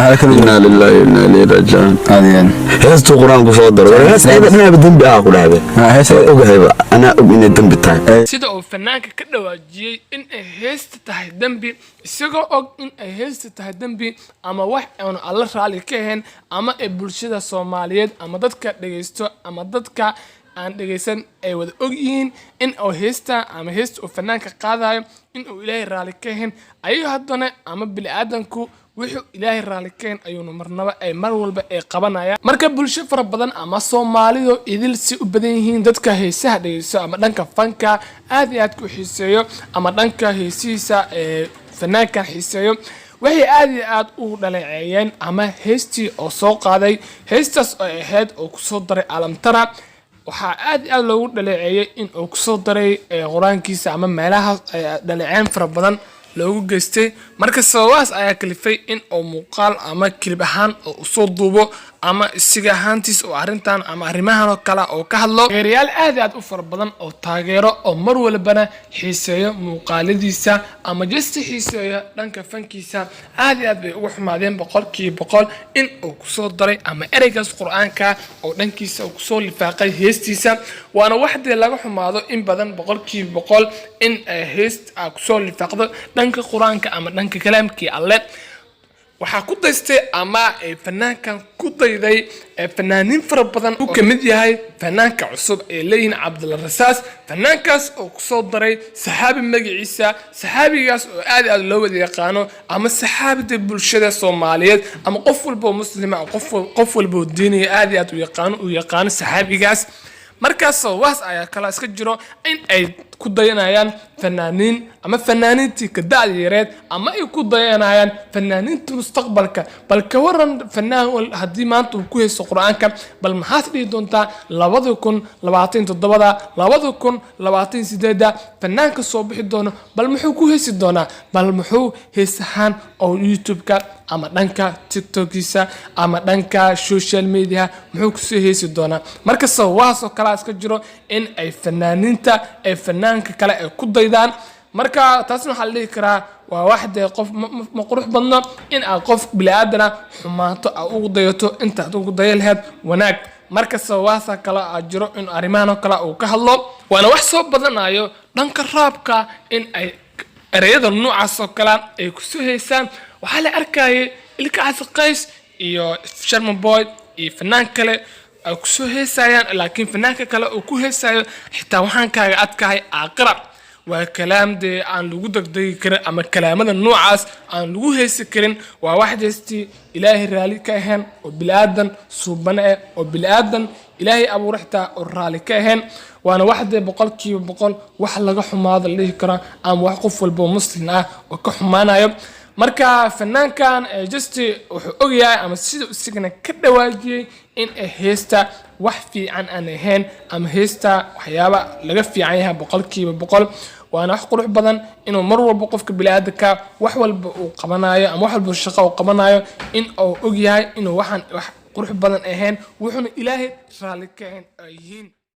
إنا لله وإنا إليه راجعون هذه هيستو قرآن كصدر ولا هيست أنا بدم بأخو لعبة هيست أوجه أنا أؤمن الدم بتاعي sida uu fanaanka ka dhawaajiyay in ay heesta tahay dambi isagoo og in ay heesta tahay dambi ama wax aan alla raali ka ahayn ama ay bulshada Soomaaliyeed ama dadka dhageysto ama dadka aan dhageysan ay wada og yihiin in uu heesta ama heesta uu fanaanka qaadayo in uu Ilaahay raali ka ahayn ayuu haddana ama bini'aadanku wuxuu Ilaahay raali ka ahayn ayuu marnaba ay mar walba ay qabanayaan marka bulsho fara badan ama Soomaalidu idil si u badan yihiin dadka heesaha dhageysto ama dhanka fanka aad iyo aad ku xiiseeyo ama dhanka heesiisa fanaanka xiiseeyo waxay aad iyo aad u dhaleeceeyeen ama heestii oo soo qaaday heestaas oo ahayd oo ku soo daray alamtara waxaa aad iyo aad loogu dhaleeceeyay in uu ku soo daray quraankiisa ama meelaha dhaleeceen fara badan loogu geystay marka sawaas ayaa kalifay in uu muuqaal ama kilib ahaan oo soo duubo ama isiga ahaantiis oo arintan ama arimahan oo kala oo ka hadlo reerayaal aad iyo aad u fara badan oo taageero oo mar walbana xiiseeyo muuqaaladiisa ama just xiiseeyo dhanka fankiisa aad iyo aad bay ugu xumaadeen boqolkiiba boqol in uu ku soo daray ama ereygaas quraanka oo dhankiisa uu ku soo lifaaqay heestiisa waana waxdii laga xumaado in badan boqolkiiba boqol in heest ku soo lifaaqdo dhanka quraanka ama dhanka kalaamkii alle waxaa ku daystay ama fanaankan ku dayday fanaaniin fara badan uu ka mid yahay fanaanka cusub ee leeyin Cabdul Rasaas fanaankaas oo ku soo daray saxaabi magaciisa saxaabigaas oo aad aad loo wada yaqaano ama saxaabada bulshada Soomaaliyeed ama qof walba oo muslima qof walba oo diiniga aad aad u yaqaan saxaabigaas markaas waas ayaa kala iska jiro in ay ku dayanayaan fanaaniin ama fanaaniintii ka da'yareed ama ay ku dayanayaan fanaaniinta mustaqbalka bal ka waran fanaan hadii maanta uu ku heeso quraanka bal maxaad dhigi doontaa 2027 2028 fanaanka soo bixi doono bal muxuu ku heesi doonaa bal muxuu heesahan oo YouTube-ka ama dhanka TikTok-kiisa ama dhanka social media muxuu ku soo heesi doonaa marka sawaas oo kala iska jiro in ay fanaaniinta ay fanaanka kale ay ku daydaan marka taasna waxa la dhihi karaa waa waxde qof ma qurux badno in aan qof bilaadan xumaato ugu dayato inta ugu dayalheed wanaag marka sawaasa kala jiro in arimahan kala uu ka hadlo waana wax soo badanayo dhanka raabka in ay ereyada noocaas oo kala ay ku soo heesaan waxa la arkayay ilka asqays iyo Sharma Boy iyo fanaan kale ay ku soo heesayaan laakiin fanaanka kale uu ku heesayo xitaa waxaan kaaga adkahay aqrab waa kalaam de aan lagu degdegi karin ama kalaamada noocaas aan lagu heesi karin waa waxdeestii Ilaahay raali ka ahayn oo bilaadan suubana oo bilaadan Ilaahay abuurixta oo raali ka ahayn waana waxde boqolkiiba boqol wax laga xumaado leeyahay kara ama wax qof walba muslim ah oo ka xumaanayo marka fanaankan just wuxuu ogyahay ama sida isigana ka dhawaajiyay in heesta wax fiican aan ahayn ama heesta waxyaaba laga fiican yahay boqolkiiba boqol waana wax qurux badan inuu mar walba qofka bilaadanka wax walba uu qabanayo ama wax walba shaqo uu qabanayo in uu ogyahay inuu waxan wax qurux badan ahayn wuxuuna Ilaahay raali ka ahayn